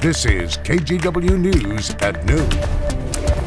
This is KGW News at noon.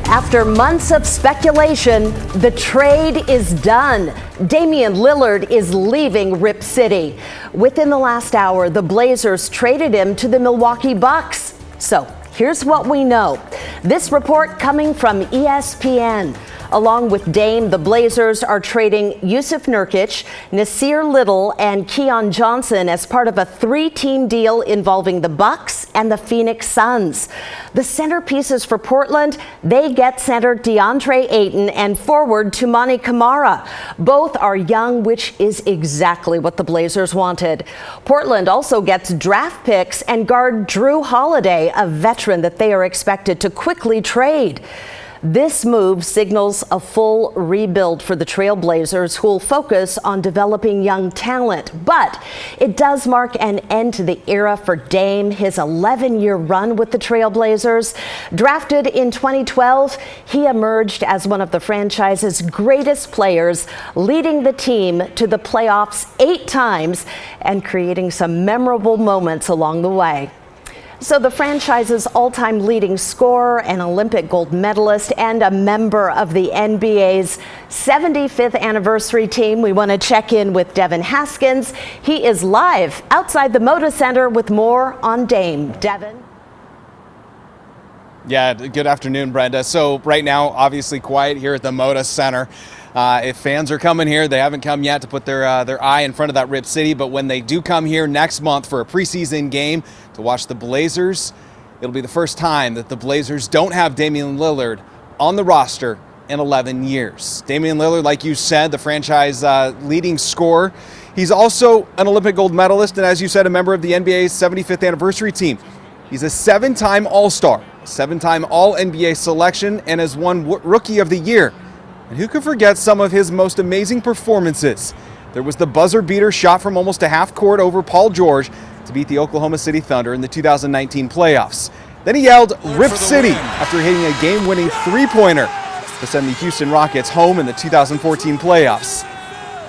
After months of speculation, the trade is done. Damian Lillard is leaving Rip City. Within the last hour, the Blazers traded him to the Milwaukee Bucks. So here's what we know. This report coming from ESPN. Along with Dame, the Blazers are trading Yusuf Nurkic, Nasir Little, and Keon Johnson as part of a three-team deal involving the Bucks and the Phoenix Suns. The centerpieces for Portland, they get center DeAndre Ayton and forward Toumani Camara. Both are young, which is exactly what the Blazers wanted. Portland also gets draft picks and guard Drew Holiday, a veteran that they are expected to quickly trade. This move signals a full rebuild for the Trailblazers, who will focus on developing young talent. But it does mark an end to the era for Dame, his 11-year run with the Trailblazers. Drafted in 2012, he emerged as one of the franchise's greatest players, leading the team to the playoffs 8 times and creating some memorable moments along the way. So the franchise's all-time leading scorer, an Olympic gold medalist, and a member of the NBA's 75th anniversary team. We want to check in with Devin Haskins. He is live outside the Moda Center with more on Dame. Devin? Yeah, good afternoon, Brenda. So right now, obviously quiet here at the Moda Center. If fans are coming here, they haven't come yet to put their eye in front of that Rip City, but when they do come here next month for a preseason game to watch the Blazers, it'll be the first time that the Blazers don't have Damian Lillard on the roster in 11 years. Damian Lillard, like you said, the franchise leading scorer. He's also an Olympic gold medalist, and as you said, a member of the NBA's 75th anniversary team. He's a 7-time All-Star, 7-time All-NBA selection, and has won Rookie of the Year. And who could forget some of his most amazing performances? There was the buzzer beater shot from almost a half court over Paul George to beat the Oklahoma City Thunder in the 2019 playoffs. Then he yelled "Rip City" after hitting a game-winning three-pointer to send the Houston Rockets home in the 2014 playoffs.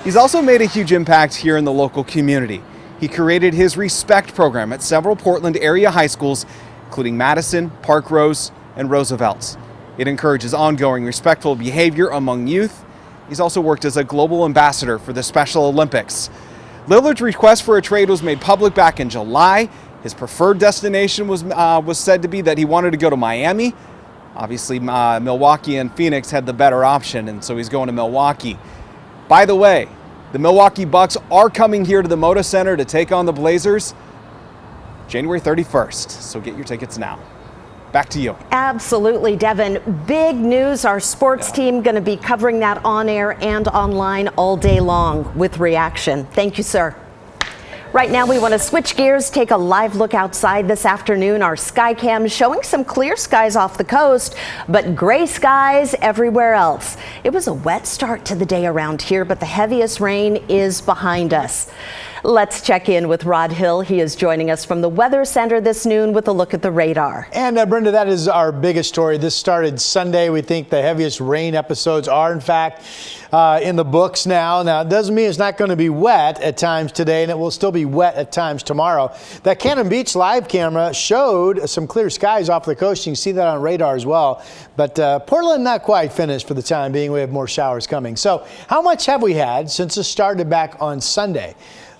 He's also made a huge impact here in the local community. He created his Respect program at several Portland area high schools, including Madison, Park Rose, and Roosevelt. It encourages ongoing respectful behavior among youth. He's also worked as a global ambassador for the Special Olympics. Lillard's request for a trade was made public back in July. His preferred destination was said to be that he wanted to go to Miami. Obviously, Milwaukee and Phoenix had the better option, and so he's going to Milwaukee. By the way, the Milwaukee Bucks are coming here to the Moda Center to take on the Blazers January 31st, so get your tickets now. Back to you. Absolutely, Devin. Big news. Our sports team going to be covering that on air and online all day long with reaction. Thank you, sir. Right now, we want to switch gears, take a live look outside this afternoon. Our sky cam showing some clear skies off the coast, but gray skies everywhere else. It was a wet start to the day around here, but the heaviest rain is behind us. Let's check in with Rod Hill. He is joining us from the Weather Center this noon with a look at the radar. And Brenda, that is our biggest story. This started Sunday. We think the heaviest rain episodes are, in fact, in the books now. Now, it doesn't mean it's not going to be wet at times today, and it will still be wet at times tomorrow. That Cannon Beach live camera showed some clear skies off the coast. You can see that on radar as well. But Portland not quite finished for the time being. We have more showers coming. So how much have we had since it started back on Sunday?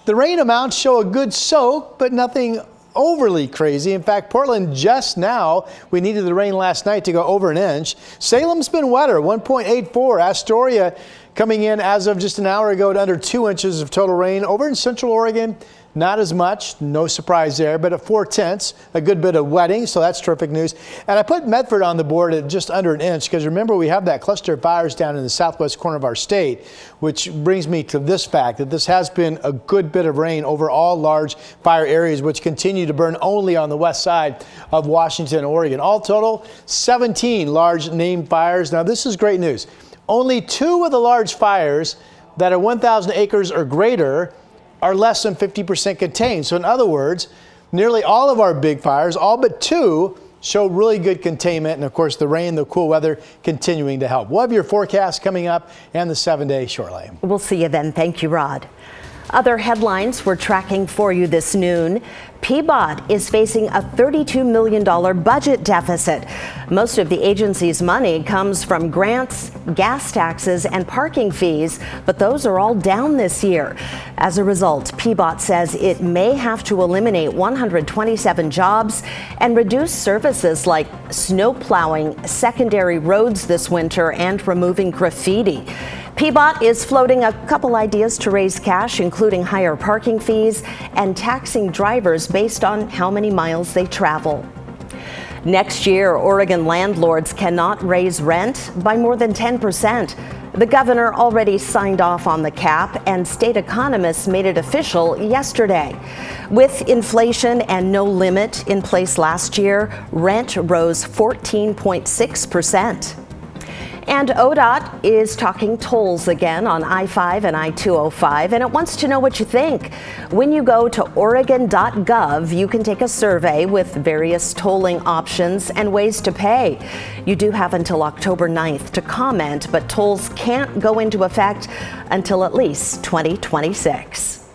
The rain amounts show a good soak, but nothing overly crazy. In fact, Portland just now, we needed the rain last night to go over an inch. Salem's been wetter, 1.84. Astoria coming in as of just an hour ago at under 2 inches of total rain. Over in Central Oregon, not as much, no surprise there, but at 4/10, a good bit of wetting, so that's terrific news. And I put Medford on the board at just under an inch because remember we have that cluster of fires down in the southwest corner of our state, which brings me to this fact that this has been a good bit of rain over all large fire areas which continue to burn only on the west side of Washington and Oregon. All total, 17 large named fires. Now this is great news. Only 2 of the large fires that are 1,000 acres or greater are less than 50% contained. So in other words, nearly all of our big fires, all but 2, show really good containment. And of course, the rain, the cool weather continuing to help. We'll have your forecast coming up and the 7-day shortly. We'll see you then. Thank you, Rod. Other headlines we're tracking for you this noon. PBOT is facing a $32 million budget deficit. Most of the agency's money comes from grants, gas taxes, and parking fees, but those are all down this year. As a result, PBOT says it may have to eliminate 127 jobs and reduce services like snow plowing secondary roads this winter and removing graffiti. PBOT is floating a couple ideas to raise cash, including higher parking fees and taxing drivers based on how many miles they travel. Next year, Oregon landlords cannot raise rent by more than 10%. The governor already signed off on the cap, and state economists made it official yesterday. With inflation and no limit in place last year, rent rose 14.6%. And ODOT is talking tolls again on I-5 and I-205, and it wants to know what you think. When you go to Oregon.gov, you can take a survey with various tolling options and ways to pay. You do have until October 9th to comment, but tolls can't go into effect until at least 2026.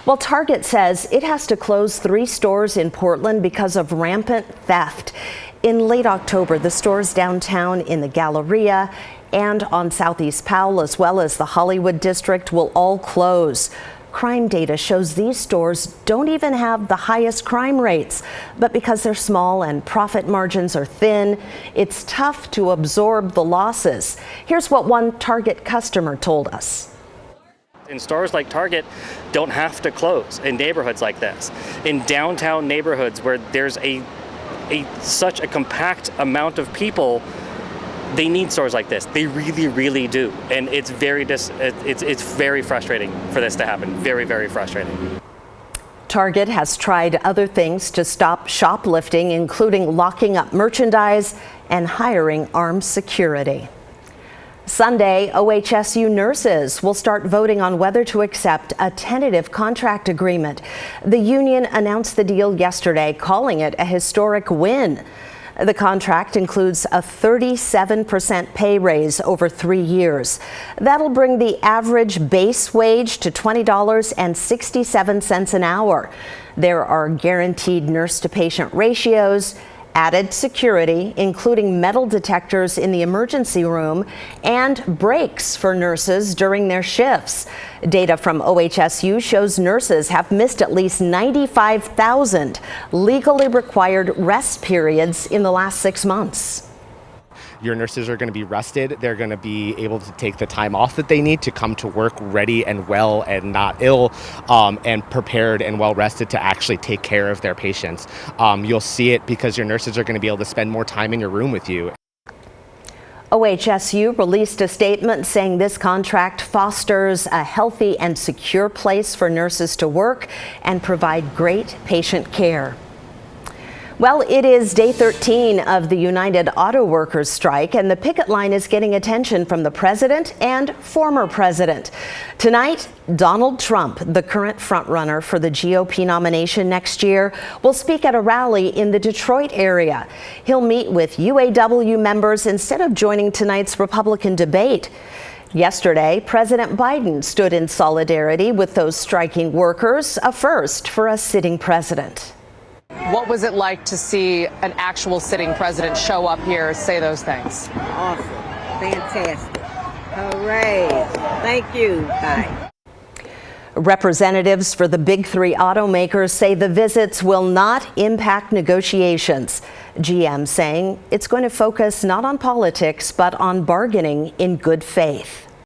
Well, Target says it has to close 3 stores in Portland because of rampant theft. In late October, the stores downtown in the Galleria and on Southeast Powell, as well as the Hollywood district, will all close. Crime data shows these stores don't even have the highest crime rates, but because they're small and profit margins are thin, it's tough to absorb the losses. Here's what one Target customer told us. And stores like Target don't have to close in neighborhoods like this. In downtown neighborhoods where there's such a compact amount of people, they need stores like this. They really, really do. And it's very frustrating for this to happen. Very, very frustrating. Target has tried other things to stop shoplifting, including locking up merchandise and hiring armed security. Sunday, OHSU nurses will start voting on whether to accept a tentative contract agreement. The union announced the deal yesterday, calling it a historic win. The contract includes a 37% pay raise over 3 years. That'll bring the average base wage to $20.67 an hour. There are guaranteed nurse-to-patient ratios, added security, including metal detectors in the emergency room, and breaks for nurses during their shifts. Data from OHSU shows nurses have missed at least 95,000 legally required rest periods in the last 6 months. Your nurses are going to be rested. They're going to be able to take the time off that they need to come to work ready and well and not ill, and prepared and well rested to actually take care of their patients. You'll see it because your nurses are going to be able to spend more time in your room with you. OHSU released a statement saying this contract fosters a healthy and secure place for nurses to work and provide great patient care. Well, it is day 13 of the United Auto Workers strike, and the picket line is getting attention from the president and former president. Tonight, Donald Trump, the current frontrunner for the GOP nomination next year, will speak at a rally in the Detroit area. He'll meet with UAW members instead of joining tonight's Republican debate. Yesterday, President Biden stood in solidarity with those striking workers, a first for a sitting president. What was it like to see an actual sitting president show up here, say those things? Awesome. Fantastic. Hooray. Thank you. Bye. Representatives for the big 3 automakers say the visits will not impact negotiations. GM saying it's going to focus not on politics, but on bargaining in good faith.